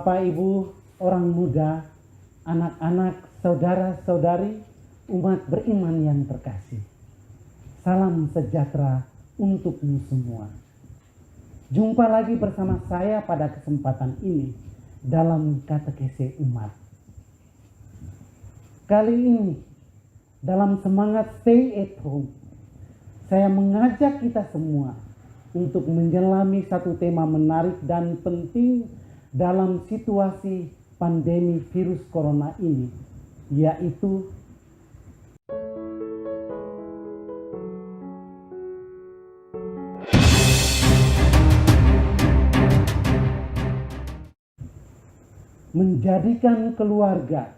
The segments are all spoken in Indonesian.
Bapak, Ibu, orang muda, anak-anak, saudara-saudari, umat beriman yang terkasih. Salam sejahtera untukmu semua. Jumpa lagi bersama saya pada kesempatan ini dalam katekese umat. Kali ini dalam semangat stay at home, saya mengajak kita semua untuk menyelami satu tema menarik dan penting dalam situasi pandemi virus corona ini, yaitu menjadikan keluarga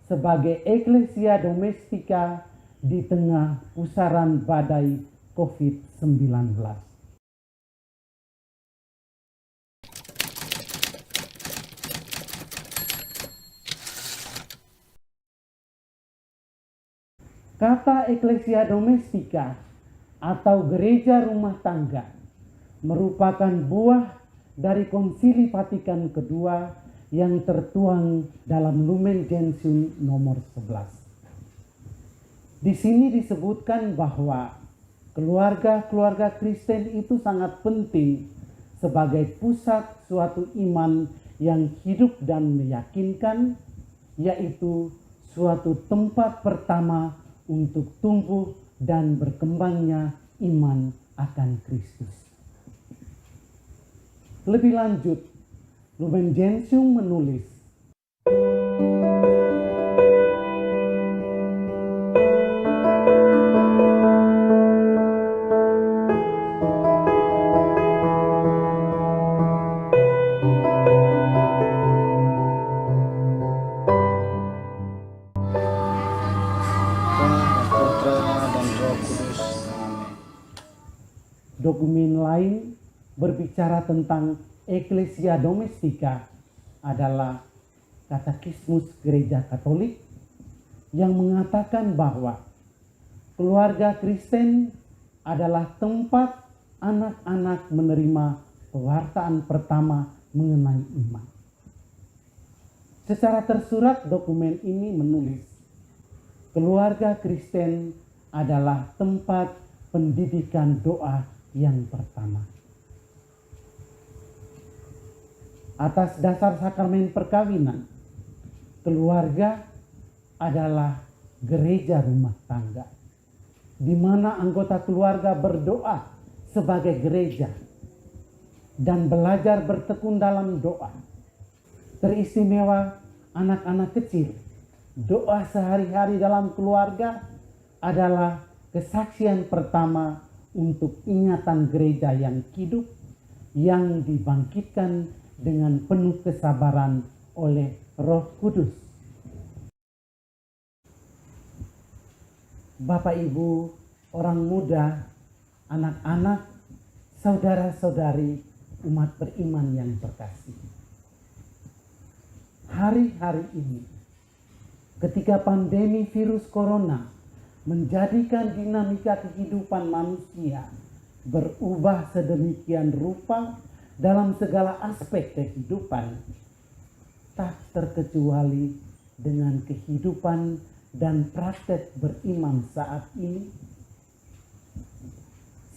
sebagai eklesia domestika di tengah pusaran badai COVID-19. Kata eklesia domestika atau gereja rumah tangga merupakan buah dari Konsili Vatikan kedua yang tertuang dalam Lumen Gentium nomor 11. Di sini disebutkan bahwa keluarga-keluarga Kristen itu sangat penting sebagai pusat suatu iman yang hidup dan meyakinkan, yaitu suatu tempat pertama untuk tumbuh dan berkembangnya iman akan Kristus. Lebih lanjut, Lumen Gentium menulis, dokumen lain berbicara tentang eklesia domestika adalah Katekismus Gereja Katolik yang mengatakan bahwa keluarga Kristen adalah tempat anak-anak menerima pewartaan pertama mengenai iman. Secara tersurat dokumen ini menulis, keluarga Kristen adalah tempat pendidikan doa yang pertama. Atas dasar sakramen perkawinan, keluarga adalah gereja rumah tangga, di mana anggota keluarga berdoa sebagai gereja dan belajar bertekun dalam doa. Teristimewa anak-anak kecil, doa sehari-hari dalam keluarga adalah kesaksian pertama untuk ingatan gereja yang hidup, yang dibangkitkan dengan penuh kesabaran oleh Roh Kudus. Bapak, Ibu, orang muda, anak-anak, saudara-saudari, umat beriman yang terkasih. Hari-hari ini, ketika pandemi virus corona menjadikan dinamika kehidupan manusia berubah sedemikian rupa dalam segala aspek kehidupan, tak terkecuali dengan kehidupan dan praktek beriman saat ini,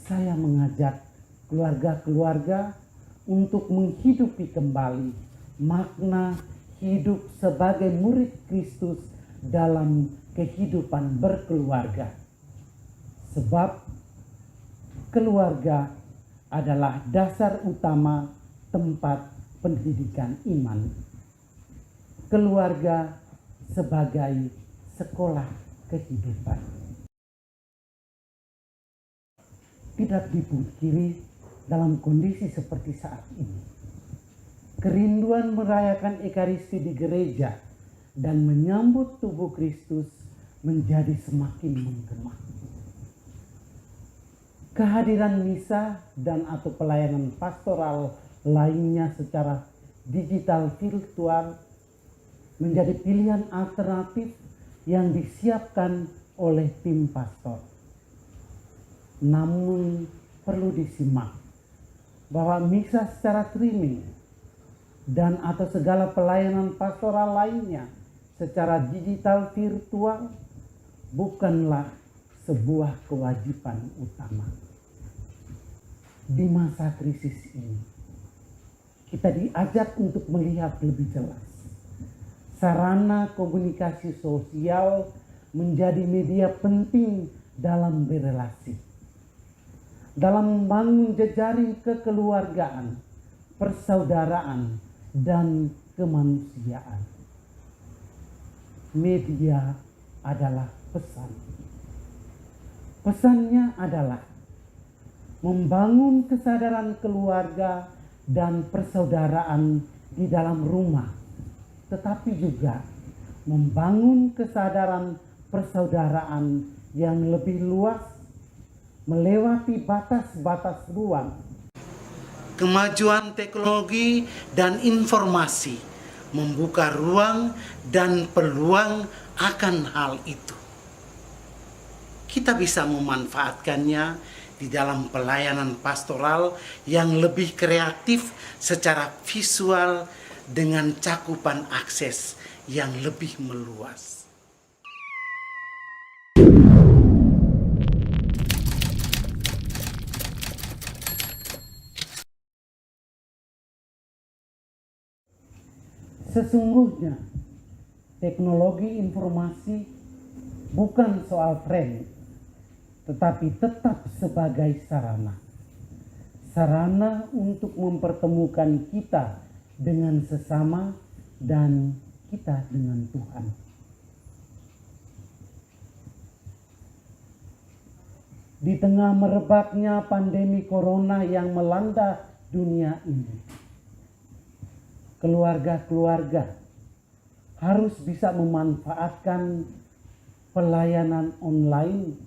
saya mengajak keluarga-keluarga untuk menghidupi kembali makna hidup sebagai murid Kristus dalam kehidupan berkeluarga. Sebab keluarga adalah dasar utama tempat pendidikan iman. Keluarga sebagai sekolah kehidupan. Tidak dipungkiri dalam kondisi seperti saat ini, kerinduan merayakan Ekaristi di gereja dan menyambut tubuh Kristus menjadi semakin menggema. Kehadiran misa dan atau pelayanan pastoral lainnya secara digital virtual menjadi pilihan alternatif yang disiapkan oleh tim pastor. Namun perlu disimak bahwa misa secara streaming dan atau segala pelayanan pastoral lainnya secara digital virtual bukanlah sebuah kewajiban utama. Di masa krisis ini, kita diajak untuk melihat lebih jelas. Sarana komunikasi sosial menjadi media penting dalam berelasi, dalam membangun jejaring kekeluargaan, persaudaraan, dan kemanusiaan. Media adalah pesan. Pesannya adalah membangun kesadaran keluarga dan persaudaraan di dalam rumah, tetapi juga membangun kesadaran persaudaraan yang lebih luas, melewati batas-batas ruang. Kemajuan teknologi dan informasi membuka ruang dan peluang akan hal itu. Kita bisa memanfaatkannya di dalam pelayanan pastoral yang lebih kreatif secara visual dengan cakupan akses yang lebih meluas. Sesungguhnya teknologi informasi bukan soal tren, tetapi tetap sebagai sarana untuk mempertemukan kita dengan sesama dan kita dengan Tuhan. Di tengah merebaknya pandemi corona yang melanda dunia ini, keluarga-keluarga harus bisa memanfaatkan pelayanan online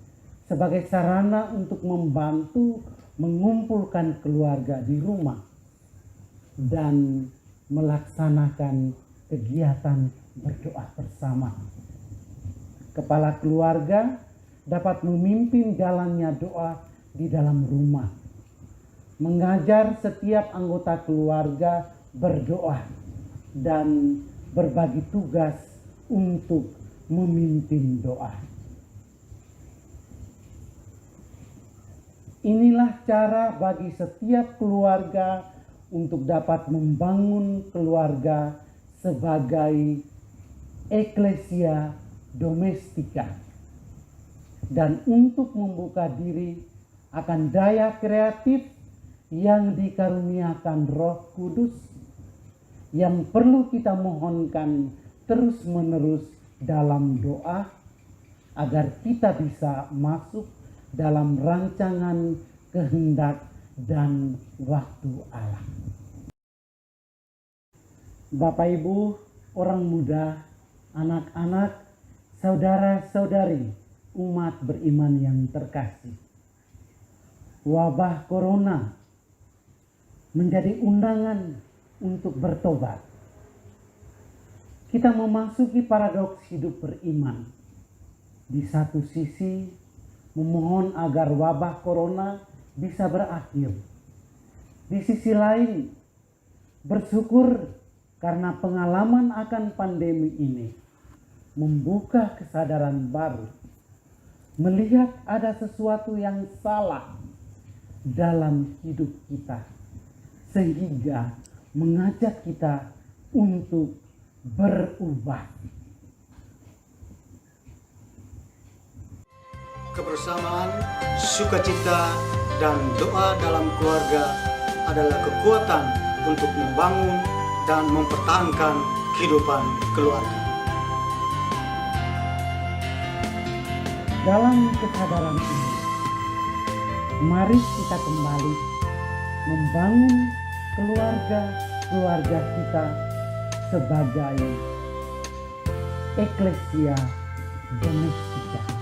sebagai sarana untuk membantu mengumpulkan keluarga di rumah dan melaksanakan kegiatan berdoa bersama. Kepala keluarga dapat memimpin jalannya doa di dalam rumah, mengajar setiap anggota keluarga berdoa dan berbagi tugas untuk memimpin doa. Inilah cara bagi setiap keluarga untuk dapat membangun keluarga sebagai eklesia domestika dan untuk membuka diri akan daya kreatif yang dikaruniakan Roh Kudus yang perlu kita mohonkan terus-menerus dalam doa agar kita bisa masuk dalam rancangan kehendak dan waktu Allah. Bapak Ibu, orang muda, anak-anak, saudara-saudari, umat beriman yang terkasih. Wabah corona menjadi undangan untuk bertobat. Kita memasuki paradoks hidup beriman. Di satu sisi, memohon agar wabah corona bisa berakhir. Di sisi lain, bersyukur karena pengalaman akan pandemi ini membuka kesadaran baru, melihat ada sesuatu yang salah dalam hidup kita, sehingga mengajak kita untuk berubah. Kebersamaan, sukacita, dan doa dalam keluarga adalah kekuatan untuk membangun dan mempertahankan kehidupan keluarga. Dalam kesadaran ini, mari kita kembali membangun keluarga kita sebagai eklesia domestika.